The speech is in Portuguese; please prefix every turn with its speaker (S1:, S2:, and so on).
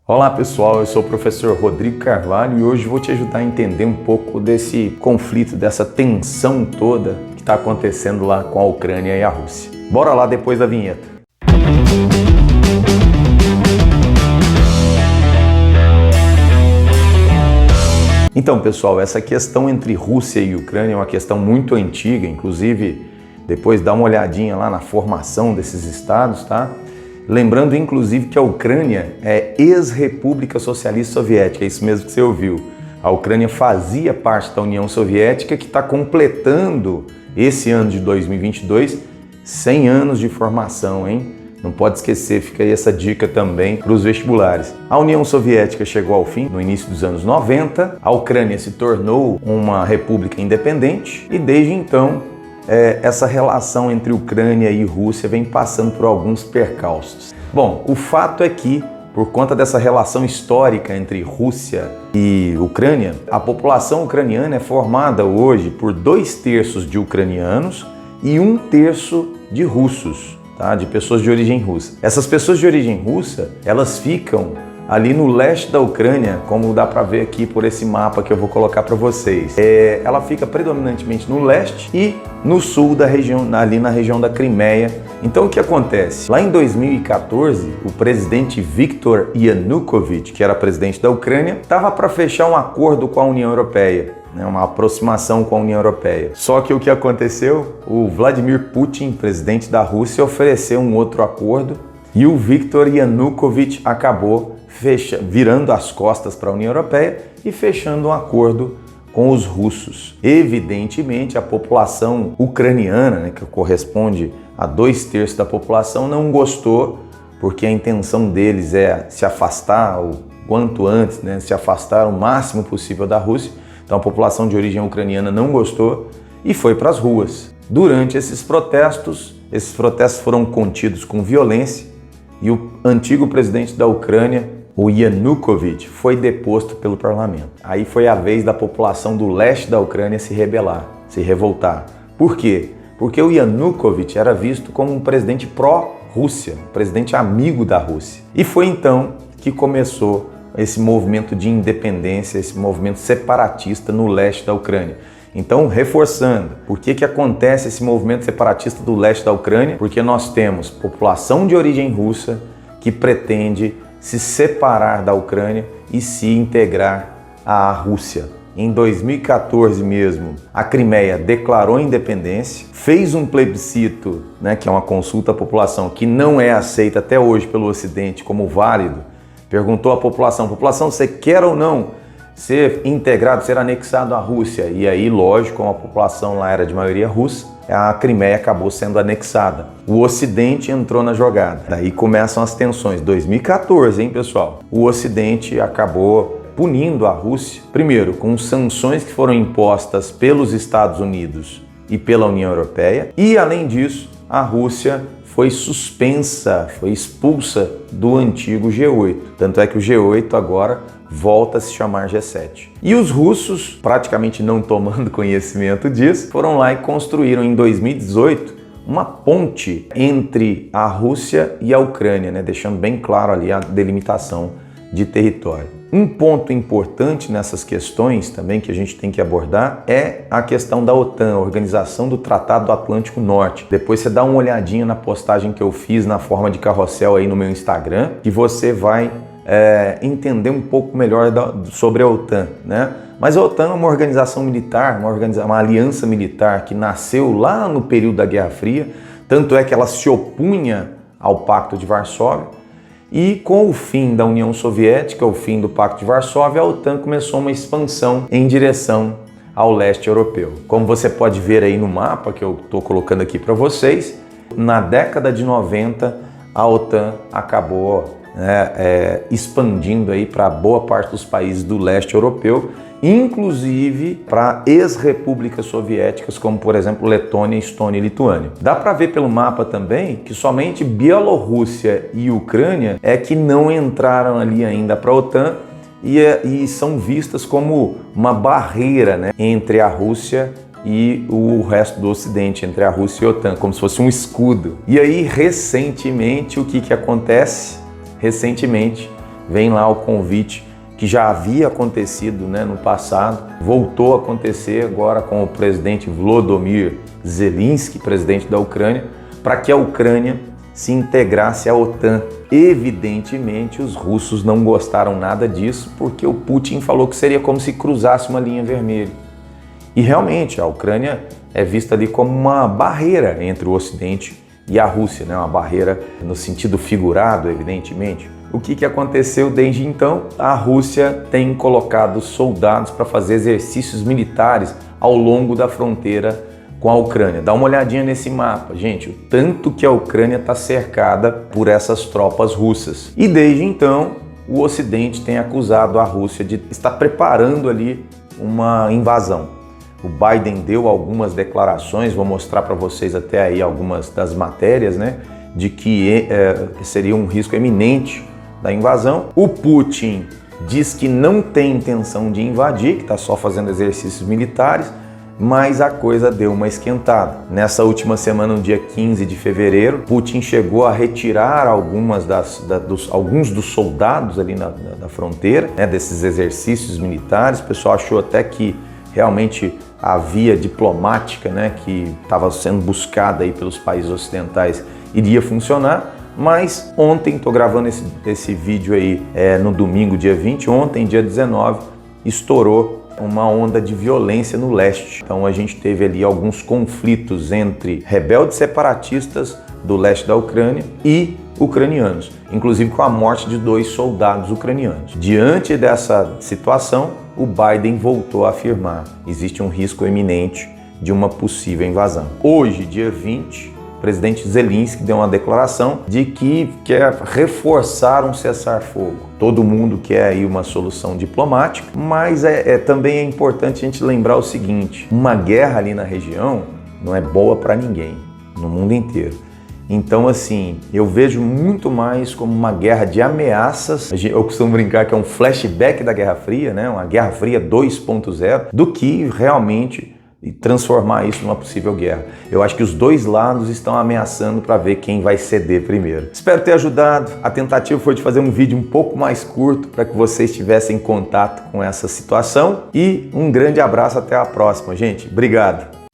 S1: Olá pessoal, eu sou o professor Rodrigo Carvalho e hoje vou te ajudar a entender um pouco desse conflito, dessa tensão toda que está acontecendo lá com a Ucrânia e a Rússia. Bora lá depois da vinheta. Então pessoal, essa questão entre Rússia e Ucrânia é uma questão muito antiga, inclusive depois dá uma olhadinha lá na formação desses estados, tá? Lembrando, inclusive, que a Ucrânia é ex-República Socialista Soviética, é isso mesmo que você ouviu. A Ucrânia fazia parte da União Soviética, que está completando esse ano de 2022 100 anos de formação, hein? Não pode esquecer, fica aí essa dica também para os vestibulares. A União Soviética chegou ao fim no início dos anos 90, a Ucrânia se tornou uma república independente e desde então essa relação entre Ucrânia e Rússia vem passando por alguns percalços. Bom, o fato é que, por conta dessa relação histórica entre Rússia e Ucrânia, a população ucraniana é formada hoje por 2/3 de ucranianos e 1/3 de russos, tá? De pessoas de origem russa. Essas pessoas de origem russa, elas ficam ali no leste da Ucrânia, como dá para ver aqui por esse mapa que eu vou colocar para vocês. Ela fica predominantemente no leste e no sul da região, ali na região da Crimeia. Então o que acontece? Lá em 2014, o presidente Viktor Yanukovych, que era presidente da Ucrânia, estava para fechar um acordo com a União Europeia, né, uma aproximação com a União Europeia. Só que o que aconteceu? O Vladimir Putin, presidente da Rússia, ofereceu um outro acordo e o Viktor Yanukovych acabou virando as costas para a União Europeia e fechando um acordo com os russos. Evidentemente, a população ucraniana, né, que corresponde a 2/3 da população, não gostou, porque a intenção deles é se afastar o quanto antes, né, se afastar o máximo possível da Rússia. Então a população de origem ucraniana não gostou e foi para as ruas. Durante esses protestos foram contidos com violência e o antigo presidente da Ucrânia, o Yanukovych, foi deposto pelo parlamento. Aí foi a vez da população do leste da Ucrânia se rebelar, se revoltar. Por quê? Porque o Yanukovych era visto como um presidente pró-Rússia, um presidente amigo da Rússia. E foi então que começou esse movimento de independência, esse movimento separatista no leste da Ucrânia. Então, reforçando, por que acontece esse movimento separatista do leste da Ucrânia? Porque nós temos população de origem russa que pretende se separar da Ucrânia e se integrar à Rússia. Em 2014 mesmo, a Crimeia declarou independência, fez um plebiscito, né, que é uma consulta à população, que não é aceita até hoje pelo Ocidente como válido. Perguntou à população, você quer ou não ser integrado, ser anexado à Rússia? E aí, lógico, como a população lá era de maioria russa, a Crimeia acabou sendo anexada. O Ocidente entrou na jogada. Daí começam as tensões. 2014, hein, pessoal? O Ocidente acabou punindo a Rússia, primeiro, com sanções que foram impostas pelos Estados Unidos e pela União Europeia. E, além disso, a Rússia foi suspensa, foi expulsa do antigo G8. Tanto é que o G8 agora volta a se chamar G7. E os russos, praticamente não tomando conhecimento disso, foram lá e construíram em 2018 uma ponte entre a Rússia e a Ucrânia, né? Deixando bem claro ali a delimitação de território. Um ponto importante nessas questões também que a gente tem que abordar é a questão da OTAN, a Organização do Tratado do Atlântico Norte. Depois você dá uma olhadinha na postagem que eu fiz na forma de carrossel aí no meu Instagram, que você vai entender um pouco melhor sobre a OTAN, né? Mas a OTAN é uma organização militar, uma aliança militar que nasceu lá no período da Guerra Fria, tanto é que ela se opunha ao Pacto de Varsóvia, e com o fim da União Soviética, o fim do Pacto de Varsóvia, a OTAN começou uma expansão em direção ao leste europeu. Como você pode ver aí no mapa que eu estou colocando aqui para vocês, na década de 90 a OTAN acabou expandindo aí para boa parte dos países do leste europeu, inclusive para ex-repúblicas soviéticas, como por exemplo Letônia, Estônia e Lituânia. Dá para ver pelo mapa também que somente Bielorrússia e Ucrânia é que não entraram ali ainda para a OTAN e são vistas como uma barreira, né, entre a Rússia e o resto do Ocidente, entre a Rússia e a OTAN, como se fosse um escudo. E aí, recentemente, o que acontece? Recentemente, vem lá o convite que já havia acontecido, né, no passado, voltou a acontecer agora com o presidente Volodymyr Zelensky, presidente da Ucrânia, para que a Ucrânia se integrasse à OTAN. Evidentemente, os russos não gostaram nada disso, porque o Putin falou que seria como se cruzasse uma linha vermelha. E realmente, a Ucrânia é vista ali como uma barreira entre o Ocidente e a Rússia, né? Uma barreira no sentido figurado, evidentemente. O que aconteceu desde então? A Rússia tem colocado soldados para fazer exercícios militares ao longo da fronteira com a Ucrânia. Dá uma olhadinha nesse mapa, gente, o tanto que a Ucrânia está cercada por essas tropas russas. E desde então, o Ocidente tem acusado a Rússia de estar preparando ali uma invasão. O Biden deu algumas declarações, vou mostrar para vocês até aí algumas das matérias, né, de que seria um risco eminente da invasão. O Putin diz que não tem intenção de invadir, que está só fazendo exercícios militares, mas a coisa deu uma esquentada. Nessa última semana, no dia 15 de fevereiro, Putin chegou a retirar alguns dos soldados ali na fronteira, né, desses exercícios militares. O pessoal achou até que realmente a via diplomática, né, que estava sendo buscada aí pelos países ocidentais iria funcionar, mas ontem, estou gravando esse vídeo aí no domingo, dia 20, ontem, dia 19, estourou uma onda de violência no leste. Então a gente teve ali alguns conflitos entre rebeldes separatistas do leste da Ucrânia e ucranianos, inclusive com a morte de 2 soldados ucranianos. Diante dessa situação, o Biden voltou a afirmar: existe um risco iminente de uma possível invasão. Hoje, dia 20, o presidente Zelensky deu uma declaração de que quer reforçar um cessar-fogo. Todo mundo quer aí uma solução diplomática, mas também é importante a gente lembrar o seguinte: uma guerra ali na região não é boa para ninguém, no mundo inteiro. Então, assim, eu vejo muito mais como uma guerra de ameaças. Eu costumo brincar que é um flashback da Guerra Fria, né? Uma Guerra Fria 2.0, do que realmente transformar isso numa possível guerra. Eu acho que os dois lados estão ameaçando para ver quem vai ceder primeiro. Espero ter ajudado. A tentativa foi de fazer um vídeo um pouco mais curto para que vocês tivessem contato com essa situação. E um grande abraço, até a próxima, gente. Obrigado.